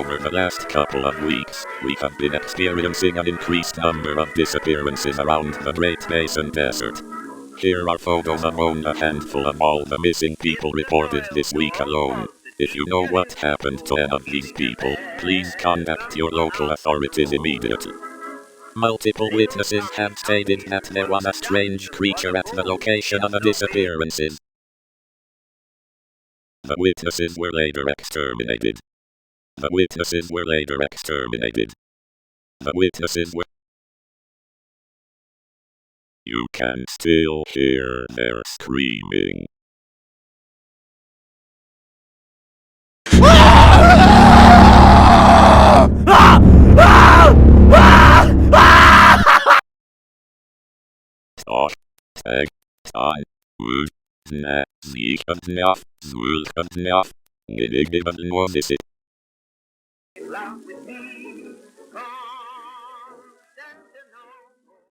Over the last couple of weeks, we have been experiencing an increased number of disappearances around the Great Basin Desert. Here are photos of only a handful of all the missing people reported this week alone. If you know what happened to any of these people, please contact your local authorities immediately. Multiple witnesses have stated that there was a strange creature at the location of the disappearances. The witnesses were later exterminated. The witnesses were later exterminated. The witnesses were... You can still hear their screaming. Stock, tag, time, wood, na, sieg and naf, zulk and naf, niddig and was it.